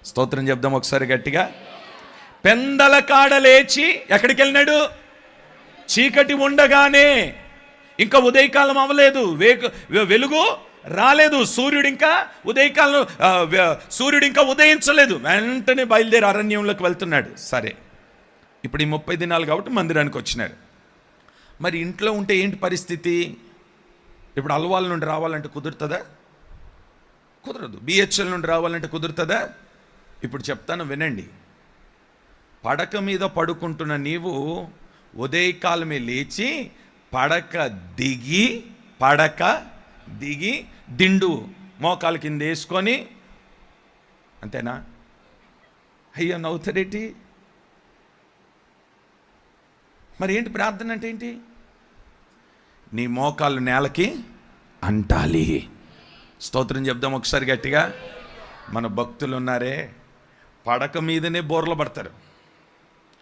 స్తోత్రం చెప్దాం ఒకసారి గట్టిగా. పెందల కాడ లేచి ఎక్కడికి వెళ్ళినాడు? చీకటి ఉండగానే, ఇంకా ఉదయకాలం అవ్వలేదు, వెలుగు రాలేదు, సూర్యుడు ఇంకా ఉదయించలేదు. వెంటనే బయలుదేరి అరణ్యంలోకి వెళ్తున్నాడు. సరే, ఇప్పుడు ఈ 30 దినాలు కాబట్టి మందిరానికి వచ్చినారు. మరి ఇంట్లో ఉంటే ఏంటి పరిస్థితి? ఇప్పుడు అల్వాల నుండి రావాలంటే కుదురుతుందా? కుదరదు. బిహెచ్ఎల్ నుండి రావాలంటే కుదురుతుందా? ఇప్పుడు చెప్తాను వినండి. పడక మీద పడుకుంటున్న నీవు ఉదయకాలమే లేచి పడక దిగి దిండు మోకాల కింద వేసుకొని, అంతేనా? అయ్యా నవ్వుతారేంటి? మరి ఏంటి ప్రార్థన అంటే ఏంటి? నీ మోకాలు నేలకి అంటాలి. స్తోత్రం చెప్దాం ఒకసారి గట్టిగా. మన భక్తులు ఉన్నారే, పడక మీదనే బోర్ల పడతారు.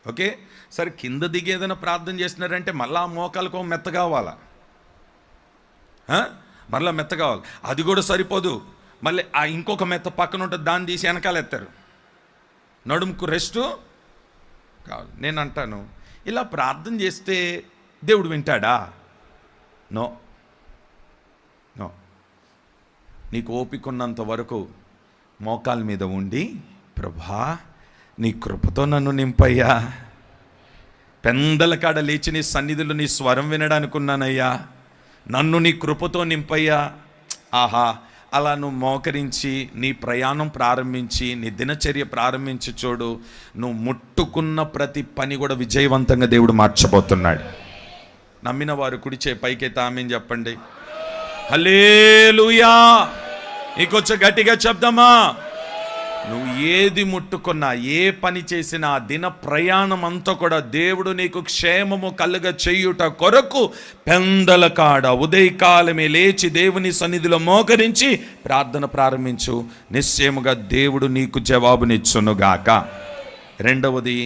ఓకే, సరే, కింద దిగి ఏదైనా ప్రార్థన చేస్తున్నారంటే మళ్ళీ ఆ మోకాలకు మెత్త కావాలా? మళ్ళీ మెత్త కావాలి. అది కూడా సరిపోదు, మళ్ళీ ఆ ఇంకొక మెత్త పక్కన ఉంటుంది, దాన్ని తీసి వెనకాల ఎత్తారు. నడుముకు రెస్టు కావాలి. నేను అంటాను, ఇలా ప్రార్థన చేస్తే దేవుడు వింటాడా? నో. నీకు ఓపిక ఉన్నంత వరకు మోకాల మీద ఉండి, ప్రభా నీ కృపతో నన్ను నింపయ్యా, పెందల కాడ లేచి నీ సన్నిధిలో నీ స్వరం వినడానికి ఉన్నానయ్యా, నన్ను నీ కృపతో నింపయ్యా. ఆహా, అలా నువ్వు మోకరించి నీ ప్రయాణం ప్రారంభించి నీ దినచర్య ప్రారంభించి చూడు, నువ్వు ముట్టుకున్న ప్రతి పని కూడా విజయవంతంగా దేవుడు మార్చబోతున్నాడు. నమ్మిన వారు కుడిచే పైకైతే ఆమేన్ చెప్పండి. హల్లెలూయా. ఇంకొంచెం గట్టిగా చెప్దామా? నువ్వు ఏది ముట్టుకున్నా, ఏ పని చేసినా, దిన ప్రయాణం అంతా కూడా దేవుడు నీకు క్షేమము కలుగ చేయుట కొరకు పెందల కాడ ఉదయకాలమే లేచి దేవుని సన్నిధిలో మోకరించి ప్రార్థన ప్రారంభించు. నిశ్చయముగా దేవుడు నీకు జవాబునిచ్చునుగాక. రెండవది,